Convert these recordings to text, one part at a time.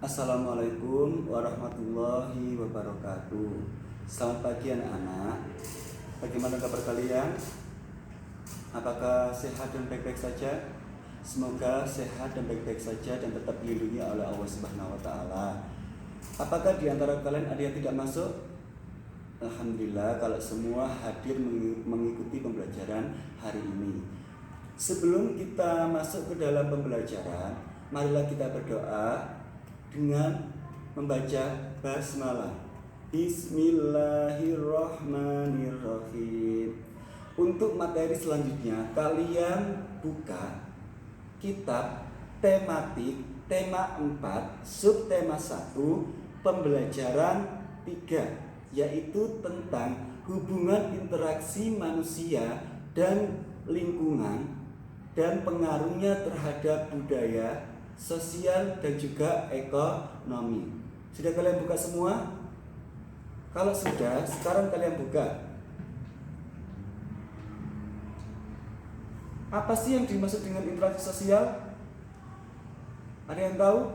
Assalamualaikum warahmatullahi wabarakatuh. Selamat pagi anak-anak. Bagaimana kabar kalian? Apakah sehat dan baik-baik saja? Semoga sehat dan baik-baik saja dan tetap dilindungi oleh Allah Subhanahu wa taala. Apakah di antara kalian ada yang tidak masuk? Alhamdulillah kalau semua hadir mengikuti pembelajaran hari ini. Sebelum kita masuk ke dalam pembelajaran, marilah kita berdoa dengan membaca basmalah. Bismillahirrahmanirrahim. Untuk materi selanjutnya, kalian buka kitab tematik tema 4 subtema 1 pembelajaran 3, yaitu tentang hubungan interaksi manusia dan lingkungan dan pengaruhnya terhadap budaya, sosial, dan juga ekonomi. Sudah kalian buka semua? Kalau sudah, sekarang kalian buka. Apa sih yang dimaksud dengan interaksi sosial? Ada yang tahu?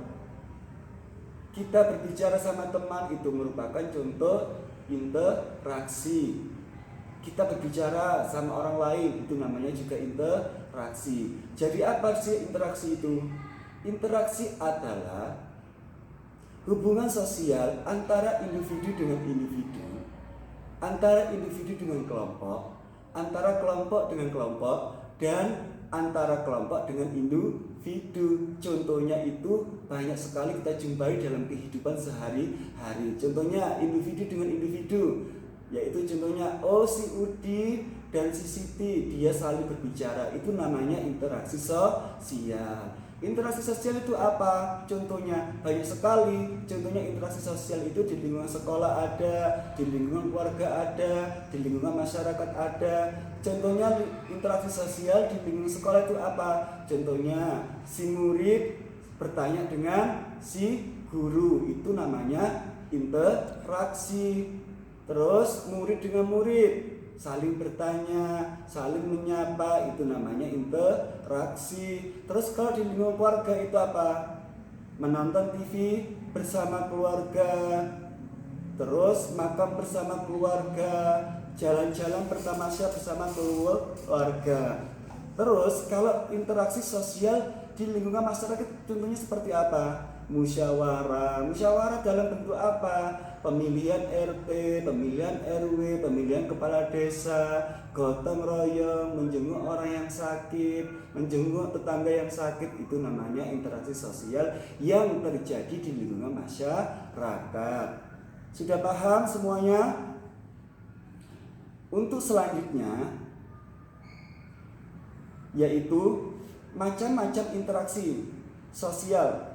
Kita berbicara sama teman itu merupakan contoh interaksi. Kita berbicara sama orang lain itu namanya juga interaksi. Jadi apa sih interaksi itu? Interaksi adalah hubungan sosial antara individu dengan individu, antara individu dengan kelompok, antara kelompok dengan kelompok, dan antara kelompok dengan individu. Contohnya itu banyak sekali kita jumpai dalam kehidupan sehari-hari. Contohnya individu dengan individu, yaitu contohnya si Udi dan si Siti, dia saling berbicara, itu namanya interaksi sosial. Interaksi sosial itu apa? Contohnya banyak sekali. Contohnya interaksi sosial itu di lingkungan sekolah ada, di lingkungan keluarga ada, di lingkungan masyarakat ada. Contohnya interaksi sosial di lingkungan sekolah itu apa? Contohnya si murid bertanya dengan si guru, itu namanya interaksi. Terus murid dengan murid saling bertanya, saling menyapa, itu namanya interaksi. Terus kalau di lingkungan keluarga itu apa? Menonton TV bersama keluarga, terus makan bersama keluarga, jalan-jalan bertamasya bersama keluarga. Terus kalau interaksi sosial di lingkungan masyarakat contohnya seperti apa? Musyawarah dalam bentuk apa? Pemilihan RT, pemilihan RW, pemilihan kepala desa, gotong royong, menjenguk orang yang sakit, menjenguk tetangga yang sakit, itu namanya interaksi sosial yang terjadi di lingkungan masyarakat. Sudah paham semuanya? Untuk selanjutnya yaitu macam-macam interaksi sosial.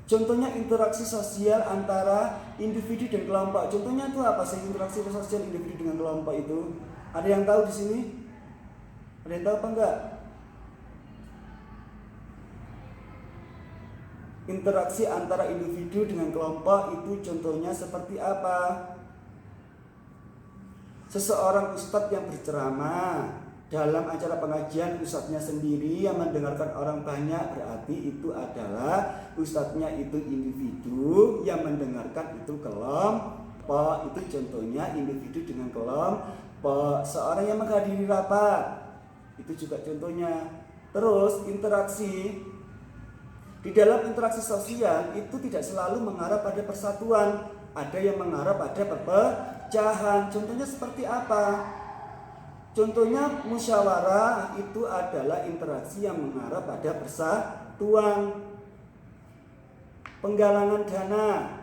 Contohnya interaksi sosial antara individu dan kelompok. Contohnya itu apa sih interaksi sosial individu dengan kelompok itu? Ada yang tahu di sini? Ada yang tahu apa enggak? Interaksi antara individu dengan kelompok itu contohnya seperti apa? Seseorang ustadz yang berceramah, dalam acara pengajian ustadznya sendiri yang mendengarkan orang banyak, berarti itu adalah ustadznya itu individu, yang mendengarkan itu kelompok, itu contohnya individu dengan kelompok. Seorang yang menghadiri rapat, itu juga contohnya. Terus interaksi di dalam interaksi sosial itu tidak selalu mengarah pada persatuan, ada yang mengarah pada perpecahan. Contohnya seperti apa? Contohnya musyawarah itu adalah interaksi yang mengarah pada persatuan. Penggalangan dana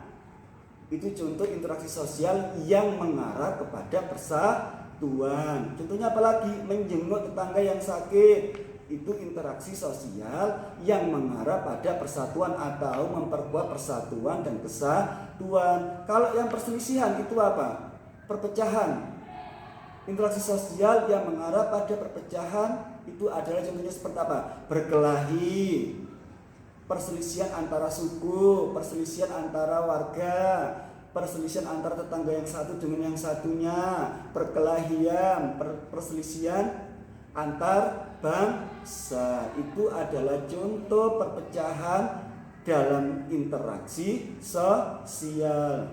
itu contoh interaksi sosial yang mengarah kepada persatuan. Contohnya apalagi? Menjenguk tetangga yang sakit, itu interaksi sosial yang mengarah pada persatuan atau memperkuat persatuan dan kesatuan. Kalau yang perselisihan itu apa? Perpecahan. Interaksi sosial yang mengarah pada perpecahan itu adalah contohnya seperti apa? Berkelahi, perselisihan antara suku, perselisihan antara warga, perselisihan antara tetangga yang satu dengan yang satunya, perkelahian, perselisihan antar bangsa. Itu adalah contoh perpecahan dalam interaksi sosial.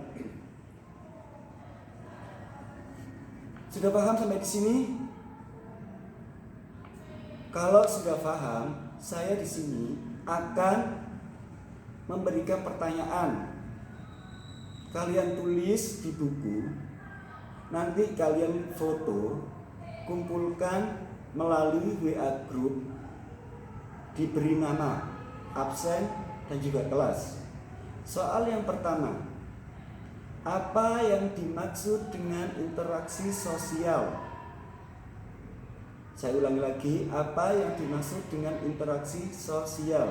Sudah paham sampai di sini? Kalau sudah paham, saya di sini akan memberikan pertanyaan. Kalian tulis di buku, nanti kalian foto, kumpulkan melalui WA group, diberi nama, absen, dan juga kelas. Soal yang pertama, apa yang dimaksud dengan interaksi sosial? Saya ulangi lagi, apa yang dimaksud dengan interaksi sosial?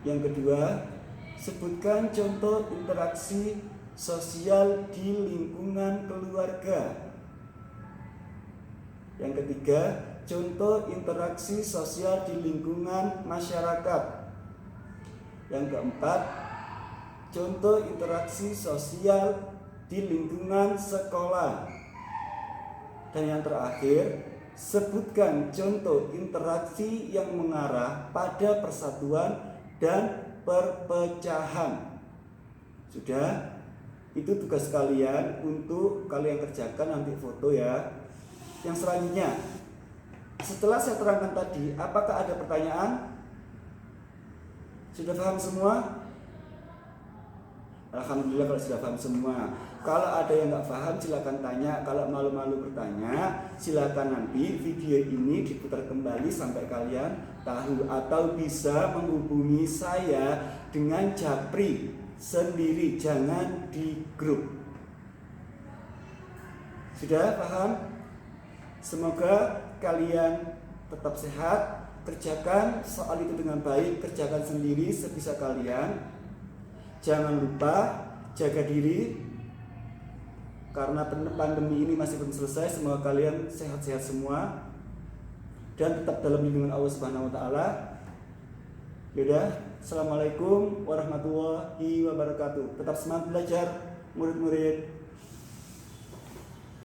Yang kedua, sebutkan contoh interaksi sosial di lingkungan keluarga. Yang ketiga, contoh interaksi sosial di lingkungan masyarakat. Yang keempat, contoh interaksi sosial di lingkungan sekolah. Dan yang terakhir, sebutkan contoh interaksi yang mengarah pada persatuan dan perpecahan. Sudah? Itu tugas kalian untuk kalian kerjakan, nanti foto ya. Yang selanjutnya, setelah saya terangkan tadi, apakah ada pertanyaan? Sudah paham semua? Alhamdulillah kalau sudah paham semua. Kalau ada yang nggak paham silakan tanya. Kalau malu-malu bertanya, silakan nanti video ini diputar kembali sampai kalian tahu, atau bisa menghubungi saya dengan japri sendiri, jangan di grup. Sudah paham? Semoga kalian tetap sehat. Kerjakan soal itu dengan baik, kerjakan sendiri sebisa kalian. Jangan lupa jaga diri, karena pandemi ini masih belum selesai. Semoga kalian sehat-sehat semua dan tetap dalam lindungan Allah Subhanahu wa taala. Yaudah, assalamualaikum warahmatullahi wabarakatuh. Tetap semangat belajar, murid-murid.